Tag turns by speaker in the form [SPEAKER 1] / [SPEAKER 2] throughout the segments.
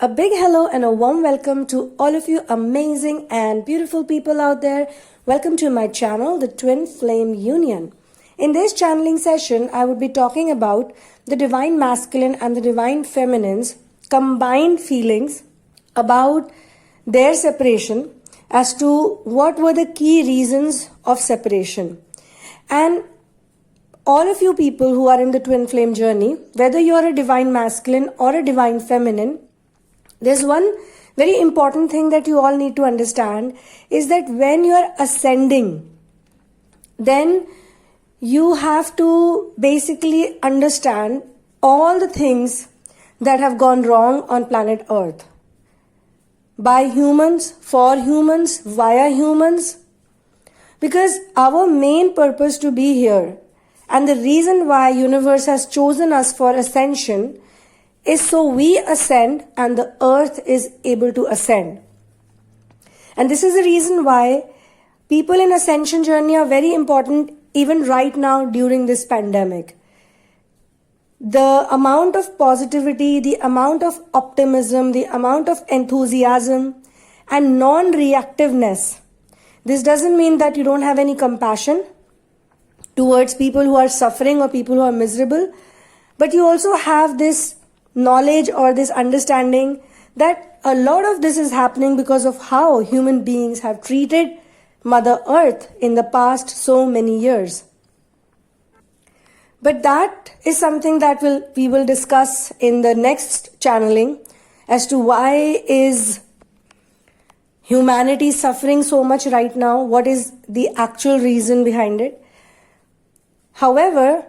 [SPEAKER 1] A big hello and a warm welcome to all of you amazing and beautiful people out there. Welcome to my channel, The Twin Flame Union. In this channeling session, I would be talking about the Divine Masculine and the Divine Feminine's combined feelings about their separation as to what were the key reasons of separation. And all of you people who are in the Twin Flame journey, whether you're a Divine Masculine or a Divine Feminine, there's one very important thing that you all need to understand is that when you are ascending, then you have to basically understand all the things that have gone wrong on planet Earth. By humans, for humans, via humans. Because our main purpose to be here and the reason why universe has chosen us for ascension is so we ascend and the earth is able to ascend. And this is the reason why people in ascension journey are very important even right now during this pandemic. The amount of positivity, the amount of optimism, the amount of enthusiasm and non-reactiveness. This doesn't mean that you don't have any compassion towards people who are suffering or people who are miserable, but you also have this knowledge or this understanding that a lot of this is happening because of how human beings have treated Mother Earth in the past so many years. But that is something that we will discuss in the next channeling as to why is humanity suffering so much right now, what is the actual reason behind it. However,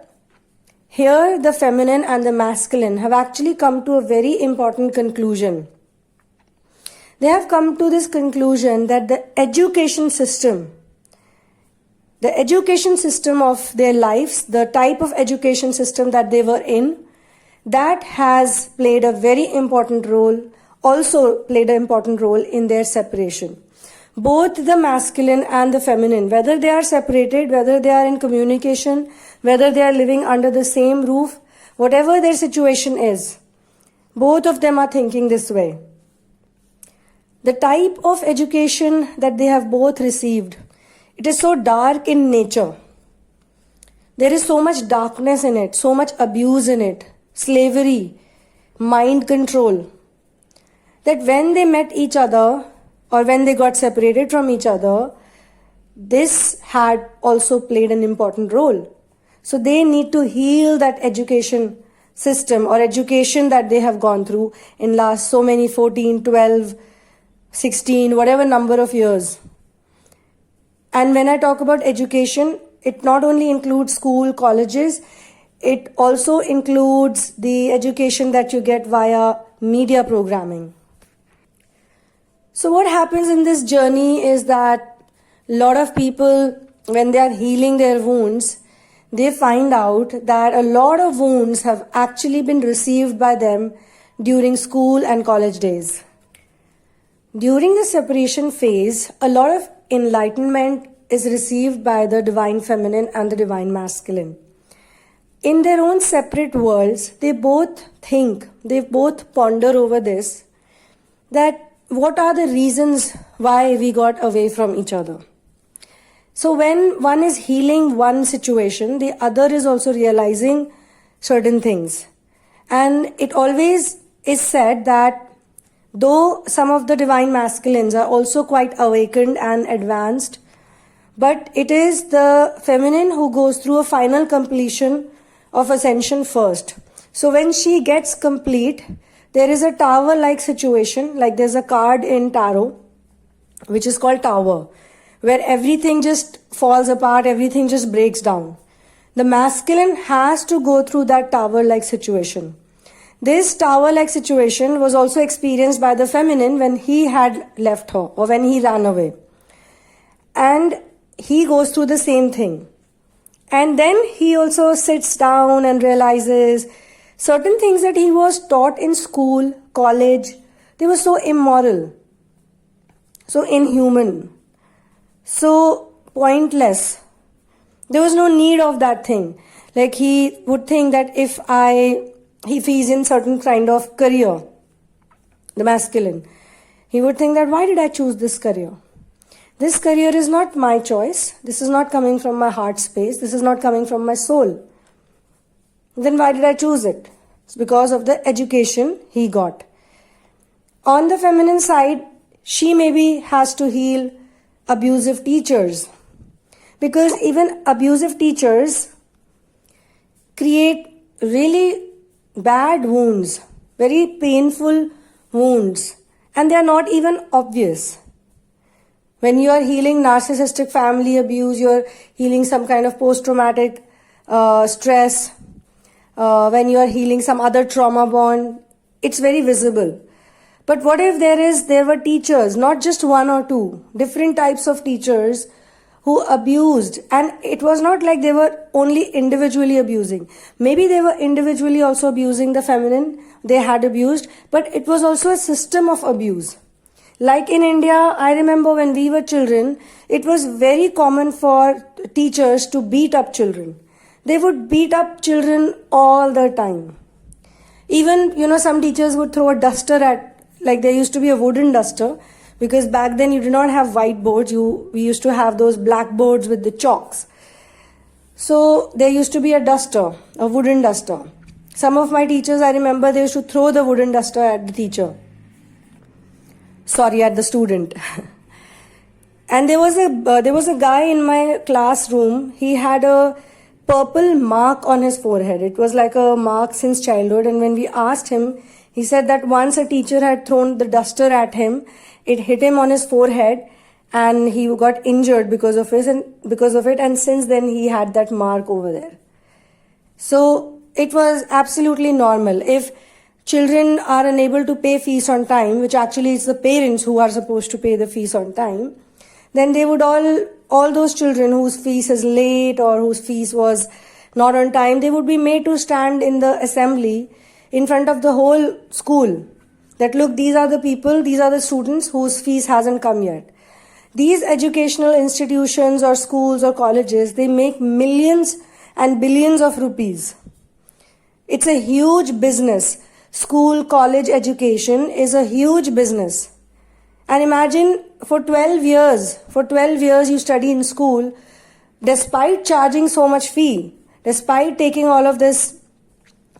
[SPEAKER 1] here, the feminine and the masculine have actually come to a very important conclusion. They have come to this conclusion that the education system of their lives, the type of education system that they were in, that has played a very important role, also played an important role in their separation. Both the masculine and the feminine, whether they are separated, whether they are in communication, whether they are living under the same roof, whatever their situation is, both of them are thinking this way. The type of education that they have both received, it is so dark in nature. There is so much darkness in it, so much abuse in it, slavery, mind control, that when they met each other, or when they got separated from each other, this had also played an important role. So they need to heal that education system or education that they have gone through in last so many 14, 12, 16, whatever number of years. And when I talk about education, it not only includes school, colleges, it also includes the education that you get via media programming. So what happens in this journey is that a lot of people, when they are healing their wounds, they find out that a lot of wounds have actually been received by them during school and college days. During the separation phase, a lot of enlightenment is received by the Divine Feminine and the Divine Masculine. In their own separate worlds, they both think, they both ponder over this, that what are the reasons why we got away from each other? So when one is healing one situation, the other is also realizing certain things. And it always is said that though some of the Divine Masculines are also quite awakened and advanced, but it is the feminine who goes through a final completion of ascension first. So when she gets complete, there is a tower-like situation, like there's a card in tarot, which is called tower, where everything just falls apart, everything just breaks down. The masculine has to go through that tower-like situation. This tower-like situation was also experienced by the feminine when he had left her or when he ran away. And he goes through the same thing. And then he also sits down and realizes certain things that he was taught in school, college, they were so immoral, so inhuman, so pointless. There was no need of that thing. Like he would think that if he's in certain kind of career, the masculine, he would think that why did I choose this career? This career is not my choice. This is not coming from my heart space. This is not coming from my soul. Then why did I choose it? It's because of the education he got. On the feminine side, she maybe has to heal abusive teachers, because even abusive teachers create really bad wounds, very painful wounds, and they are not even obvious. When you are healing narcissistic family abuse, you are healing some kind of post-traumatic stress, when you are healing some other trauma bond, it's very visible. But what if there were teachers, not just one or two, different types of teachers who abused, and it was not like they were only individually abusing. Maybe they were individually also abusing the feminine, they had abused, but it was also a system of abuse. Like in India, I remember when we were children, it was very common for teachers to beat up children. They would beat up children all the time. Even, some teachers would throw a duster at, like there used to be a wooden duster, because back then you did not have whiteboards, we used to have those blackboards with the chalks. So there used to be a duster, a wooden duster. Some of my teachers, I remember, they used to throw the wooden duster at the teacher. Sorry, at the student. And there was a guy in my classroom, he had a purple mark on his forehead. It was like a mark since childhood, and when we asked him, he said that once a teacher had thrown the duster at him, it hit him on his forehead and he got injured because of it, and since then he had that mark over there. So it was absolutely normal. If children are unable to pay fees on time, which actually is the parents who are supposed to pay the fees on time, then they would all those children whose fees is late or whose fees was not on time, they would be made to stand in the assembly in front of the whole school, that look, these are the people, these are the students whose fees hasn't come yet. These educational institutions or schools or colleges, they make millions and billions of rupees. It's a huge business. School, college education is a huge business. And imagine for 12 years you study in school, despite charging so much fee, despite taking all of this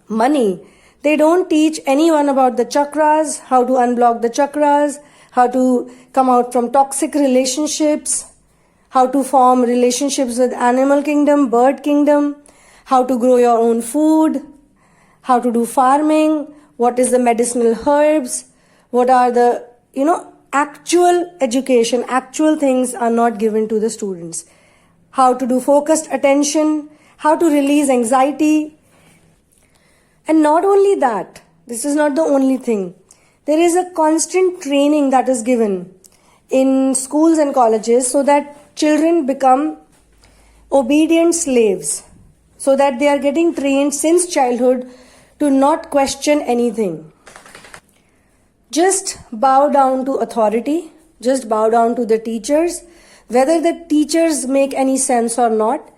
[SPEAKER 1] money, they don't teach anyone about the chakras, how to unblock the chakras, how to come out from toxic relationships, how to form relationships with animal kingdom, bird kingdom, how to grow your own food, how to do farming, what is the medicinal herbs, what are the, actual education, actual things are not given to the students. How to do focused attention, how to release anxiety. And not only that, this is not the only thing. There is a constant training that is given in schools and colleges so that children become obedient slaves, so that they are getting trained since childhood to not question anything. Just bow down to authority, just bow down to the teachers, whether the teachers make any sense or not.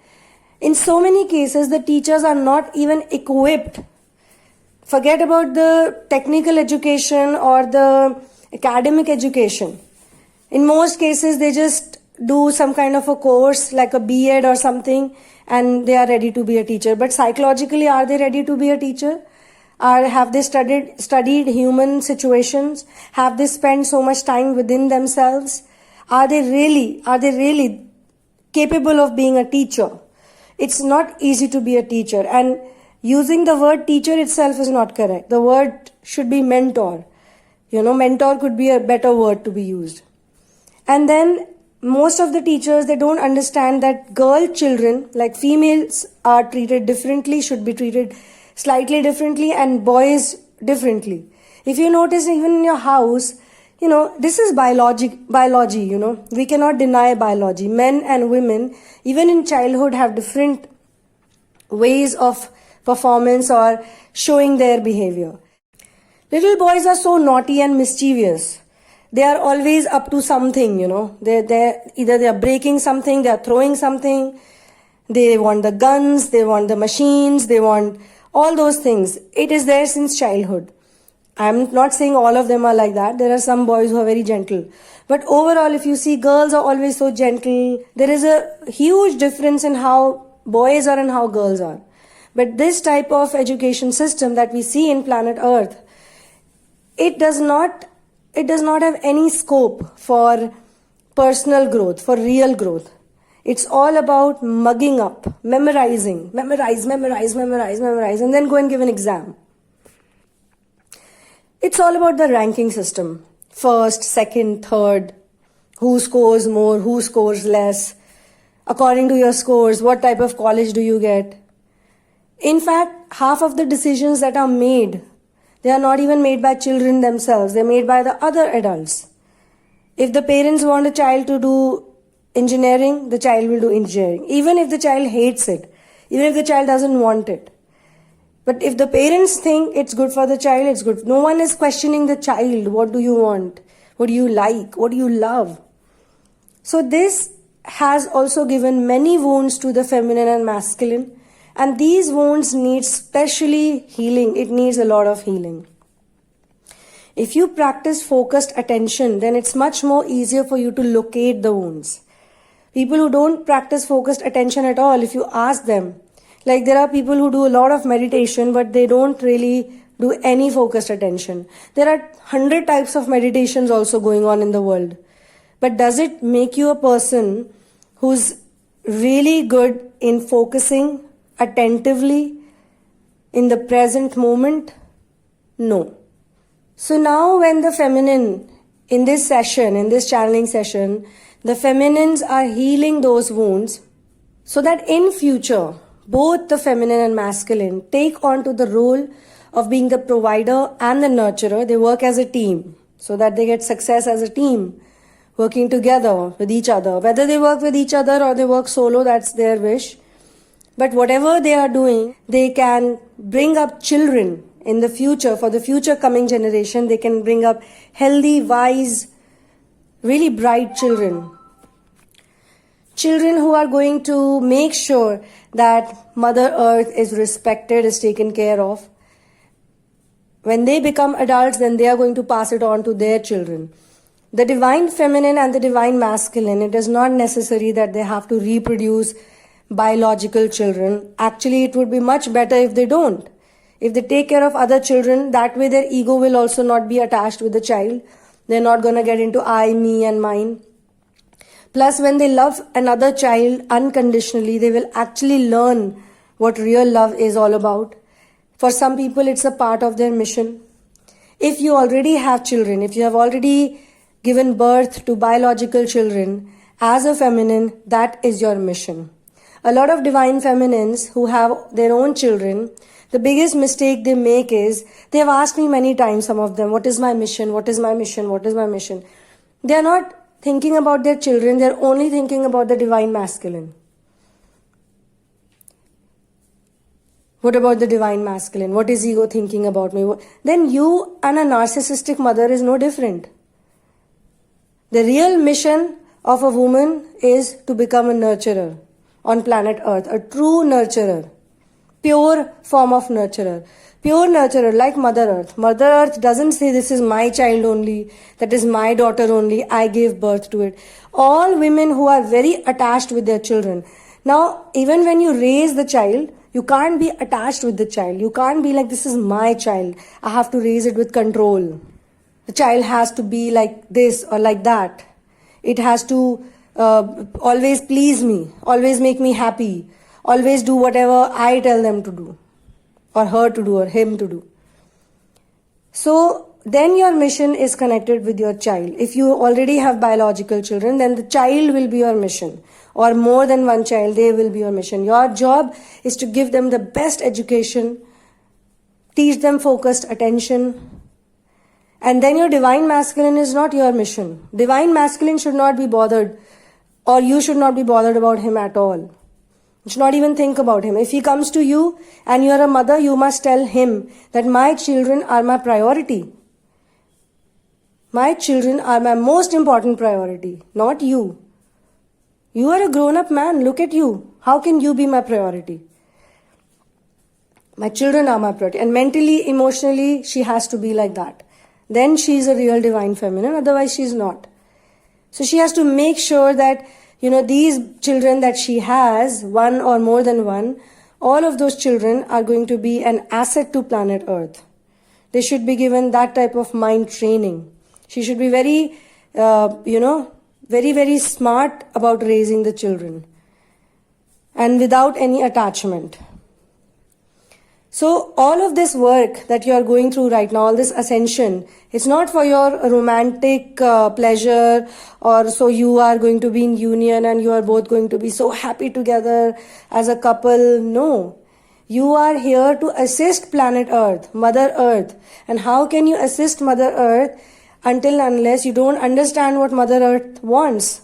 [SPEAKER 1] In so many cases, the teachers are not even equipped. Forget about the technical education or the academic education. In most cases, they just do some kind of a course like a B.Ed or something and they are ready to be a teacher. But psychologically, are they ready to be a teacher? Have they studied human situations? Have they spent so much time within themselves? Are they really capable of being a teacher? It's not easy to be a teacher, and using the word teacher itself is not correct. The word should be mentor. Mentor could be a better word to be used. And then most of the teachers, they don't understand that girl children, like females, are treated differently, should be treated slightly differently, and boys differently. If you notice, even in your house, this is biology, we cannot deny biology. Men and women, even in childhood, have different ways of performance or showing their behavior. Little boys are so naughty and mischievous. They are always up to something, either they are breaking something, they are throwing something, they want the guns, they want the machines, they want all those things. It is there since childhood. I'm not saying all of them are like that. There are some boys who are very gentle. But overall, if you see, girls are always so gentle. There is a huge difference in how boys are and how girls are. But this type of education system that we see in planet Earth, it does not have any scope for personal growth, for real growth. It's all about mugging up, memorizing, memorize, and then go and give an exam. It's all about the ranking system. First, second, third, who scores more, who scores less. According to your scores, what type of college do you get? In fact, half of the decisions that are made, they are not even made by children themselves. They're made by the other adults. If the parents want a child to do engineering, the child will do engineering. Even if the child hates it, even if the child doesn't want it. But if the parents think it's good for the child, it's good. No one is questioning the child. What do you want? What do you like? What do you love? So this has also given many wounds to the feminine and masculine. And these wounds need specially healing. It needs a lot of healing. If you practice focused attention, then it's much more easier for you to locate the wounds. People who don't practice focused attention at all, if you ask them, like there are people who do a lot of meditation, but they don't really do any focused attention. There are 100 types of meditations also going on in the world. But does it make you a person who's really good in focusing attentively in the present moment? No. So now when the feminine, in this session, in this channeling session, the feminines are healing those wounds so that in future, both the feminine and masculine take on to the role of being the provider and the nurturer. They work as a team so that they get success as a team, working together with each other. Whether they work with each other or they work solo, that's their wish. But whatever they are doing, they can bring up children in the future, for the future coming generation. They can bring up healthy, wise, really bright children. Children who are going to make sure that Mother Earth is respected, is taken care of. When they become adults, then they are going to pass it on to their children. The divine feminine and the divine masculine, it is not necessary that they have to reproduce biological children. Actually, it would be much better if they don't. If they take care of other children, that way their ego will also not be attached with the child. They're not going to get into I, me and mine. Plus, when they love another child unconditionally, they will actually learn what real love is all about. For some people, it's a part of their mission. If you already have children, if you have already given birth to biological children, as a feminine, that is your mission. A lot of divine feminines who have their own children, the biggest mistake they make is, they have asked me many times, some of them, what is my mission? What is my mission? What is my mission? They are not thinking about their children, they are only thinking about the divine masculine. What about the divine masculine? What is ego thinking about me? Then you and a narcissistic mother is no different. The real mission of a woman is to become a nurturer on planet Earth, a true nurturer, pure form of nurturer. Pure nurturer like Mother Earth. Mother Earth doesn't say this is my child only, that is my daughter only, I gave birth to it. All women who are very attached with their children. Now, even when you raise the child, you can't be attached with the child. You can't be like, this is my child, I have to raise it with control. The child has to be like this or like that. It has to always please me, always make me happy, always do whatever I tell them to do, or her to do, or him to do. So then your mission is connected with your child. If you already have biological children, then the child will be your mission, or more than one child, they will be your mission. Your job is to give them the best education, teach them focused attention, and then your divine masculine is not your mission. Divine masculine should not be bothered, or you should not be bothered about him at all. You should not even think about him. If he comes to you and you are a mother, you must tell him that my children are my priority. My children are my most important priority, not you. You are a grown-up man. Look at you. How can you be my priority? My children are my priority. And mentally, emotionally, she has to be like that. Then she's a real divine feminine, otherwise she's not. So she has to make sure that, these children that she has, one or more than one, all of those children are going to be an asset to planet Earth. They should be given that type of mind training. She should be very, very, very smart about raising the children and without any attachment. So all of this work that you are going through right now, all this ascension, it's not for your romantic pleasure, or so you are going to be in union and you are both going to be so happy together as a couple. No. You are here to assist planet Earth, Mother Earth. And how can you assist Mother Earth unless you don't understand what Mother Earth wants?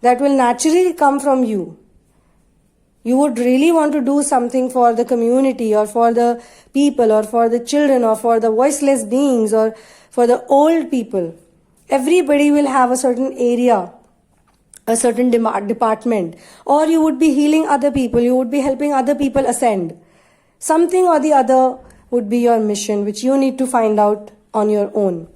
[SPEAKER 1] That will naturally come from you. You would really want to do something for the community or for the people or for the children or for the voiceless beings or for the old people. Everybody will have a certain area, a certain department, or you would be healing other people, you would be helping other people ascend. Something or the other would be your mission, which you need to find out on your own.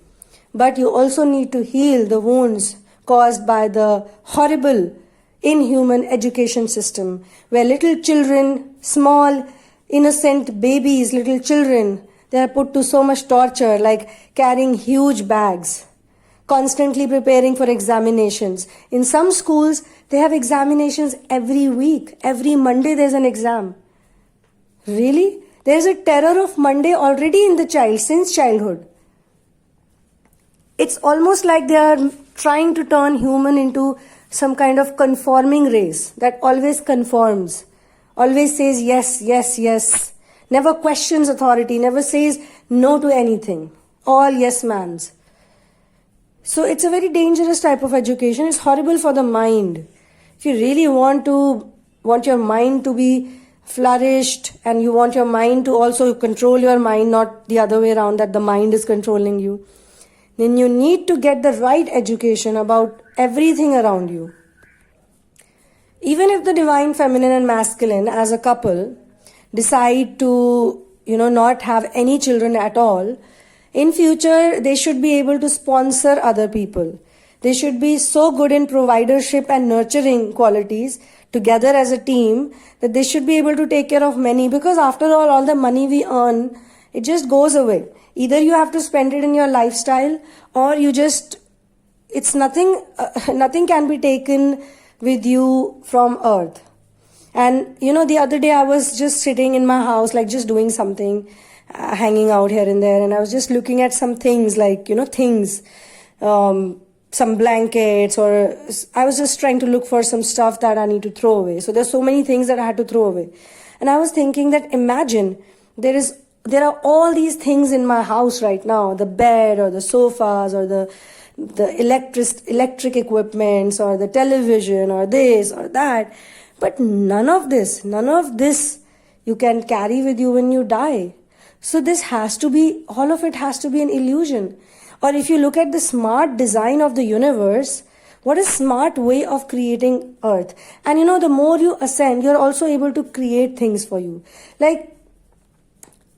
[SPEAKER 1] But you also need to heal the wounds caused by the horrible inhuman education system, where little children, small, innocent babies, little children, they are put to so much torture, like carrying huge bags, constantly preparing for examinations. In some schools, they have examinations every week. Every Monday there's an exam. Really? There's a terror of Monday already in the child, since childhood. It's almost like they are trying to turn human into some kind of conforming race that always conforms, always says yes, yes, yes, never questions authority, never says no to anything, all yes mans. So it's a very dangerous type of education. It's horrible for the mind. If you really want your mind to be flourished, and you want your mind to also control your mind, not the other way around, that the mind is controlling you, then you need to get the right education about everything around you. Even if the divine feminine and masculine as a couple decide to, not have any children at all, in future they should be able to sponsor other people. They should be so good in providership and nurturing qualities together as a team that they should be able to take care of many, because after all the money we earn, it just goes away. Either you have to spend it in your lifestyle, or it's nothing can be taken with you from Earth. And the other day I was just sitting in my house, like just doing something, hanging out here and there, and I was just looking at some things, like things, some blankets, or I was just trying to look for some stuff that I need to throw away. So there's so many things that I had to throw away. And I was thinking that imagine there are all these things in my house right now, the bed or the sofas or the electric equipments or the television or this or that. But none of this you can carry with you when you die. So all of it has to be an illusion. Or if you look at the smart design of the universe, what a smart way of creating Earth. And the more you ascend, you're also able to create things for you. Like,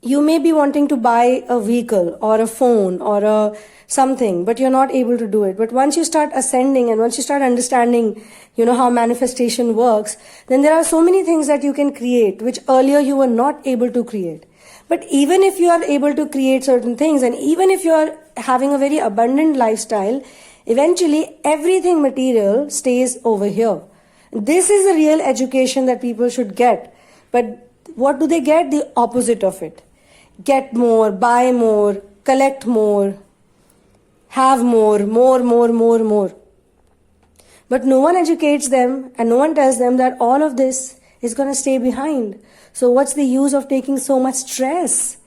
[SPEAKER 1] you may be wanting to buy a vehicle or a phone or something, but you're not able to do it. But once you start ascending and once you start understanding, how manifestation works, then there are so many things that you can create, which earlier you were not able to create. But even if you are able to create certain things, and even if you are having a very abundant lifestyle, eventually everything material stays over here. This is the real education that people should get. But what do they get? The opposite of it. Get more, buy more, collect more, have more. But no one educates them, and no one tells them that all of this is going to stay behind. So what's the use of taking so much stress?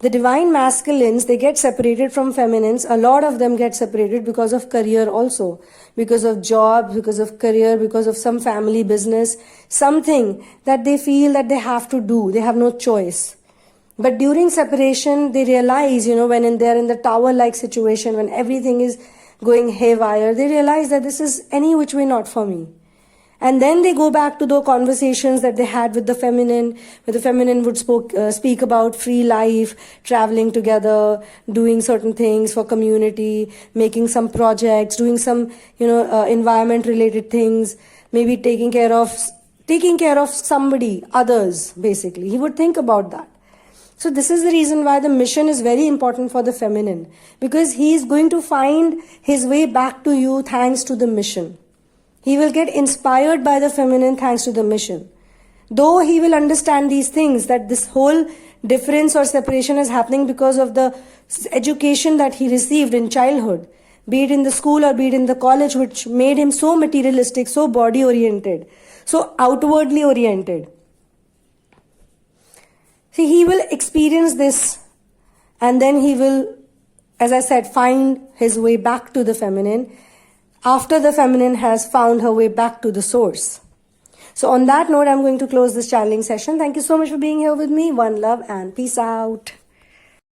[SPEAKER 1] The divine masculines, they get separated from feminines. A lot of them get separated because of career also. Because of job, because of career, because of some family business. Something that they feel that they have to do. They have no choice. But during separation, they realize, when they're in the tower-like situation, when everything is going haywire, they realize that this is any which way not for me. And then they go back to the conversations that they had with the feminine, where the feminine would speak about free life, traveling together, doing certain things for community, making some projects, doing some, environment related things, maybe taking care of somebody, others, basically. He would think about that. So this is the reason why the mission is very important for the feminine, because he is going to find his way back to you thanks to the mission. He will get inspired by the feminine thanks to the mission. Though he will understand these things, that this whole difference or separation is happening because of the education that he received in childhood, be it in the school or be it in the college, which made him so materialistic, so body oriented, so outwardly oriented. See, he will experience this, and then he will, as I said, find his way back to the feminine after the feminine has found her way back to the source. So on that note, I'm going to close this channeling session. Thank you so much for being here with me. One love and peace out.